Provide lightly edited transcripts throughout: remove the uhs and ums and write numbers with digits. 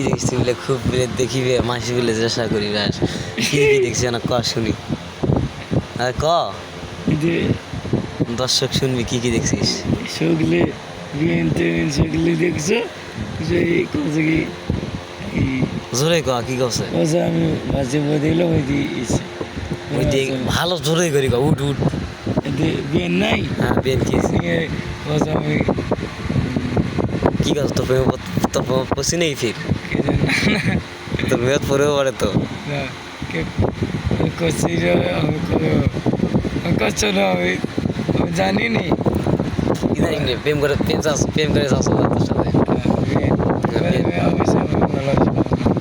দেখছি বলে খুব বলে দেখিবে মাসি বলে চেষ্টা করি ব্যাস কি দেখছি না ক শুনি আর ক যে দর্শক শুনবি কি দেখছিস সেগুলি সেগুলি দেখছো যে কত কি জোরে ক কি করছে কথা আমি মাঝে মধ্যে দিলাম ওই দিয়েছি ওই দেখ ভালো জোরে করি ক উঠ উঠ বিয়ে নাই হ্যাঁ বেন কি কথা আমি কি করছ তো তোর পসি নেই ফির কে জানি তোর মেয়ত পরেও পারে তো না কে করছি রে আমি করছো না আমি জানি নি কি জানি রে প্রেম করে যাস তোর সাথে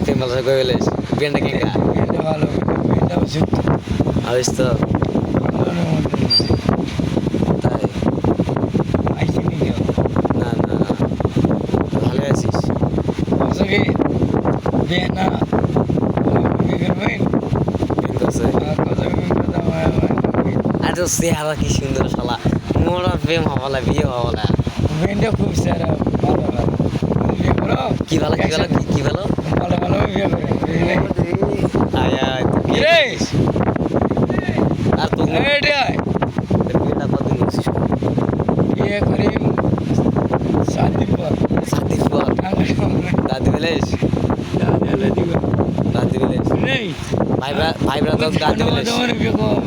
প্রেম ভালো করে গেলেস বেনটা কেঙ্গা ভালো এটা যুক্ত আবিস তো তাই আইসিনি কেউ না না ভালো আছিস কি বিয়ে না করবেন প্রেম করছে আর তো চেহারা কি সুন্দর শালা মোরা প্রেম হবলা বিয়ে হবলা মেয়েটা খুব সারা ভালো ভালো বিয়ে করো কি ভালো কি ভালো ভালো ভালো বিয়ে করে আয় আয় কি রে আর তো এইটা বিয়েটা কতদিন করছিস বিয়ে করে 7 দিন পর 7 দিন পর দাদি বেলেস দাদি বেলেস নেই ভাই ব্রাদার দাদি বেলেস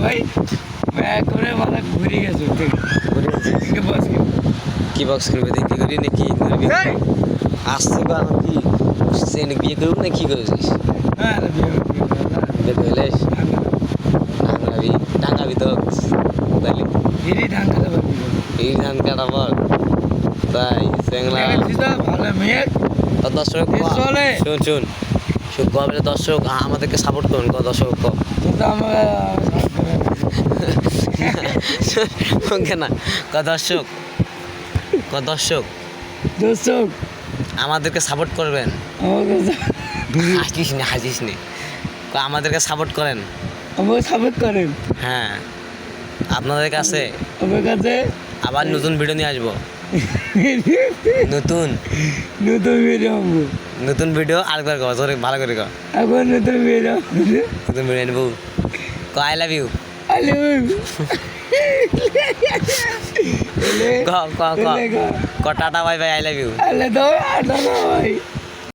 ভাই ব্যাগ করে মানে ঘুরে গেছে কি বক্স কিনবে দেখি করি নাকি করবি আসছে বা কি সে বিয়ে করবি না কি করেছিস বিয়ে করলেস ডাঙ্গাবি তো তাহলে এই ধান কাটা পর তাই সেংলা ভালো মেয়ে দর্শক চলে শুন কবে দর্শক আমাদেরকে সাপোর্ট করুন দর্শক না দর্শক দর্শক আমাদেরকে সাপোর্ট করবেন হাসিস নি আমাদেরকে সাপোর্ট করেন সাপোর্ট করেন হ্যাঁ আপনাদের কাছে আমার কাছে আবার নতুন ভিডিও নিয়ে আসবো নতুন নতুন ভিডিও আরেকবার কর তোর ভালো করে কর এখন নতুন ভিডিও নেবো আই লাভ ইউ ক tata bye bye I love you আলে তো ভাই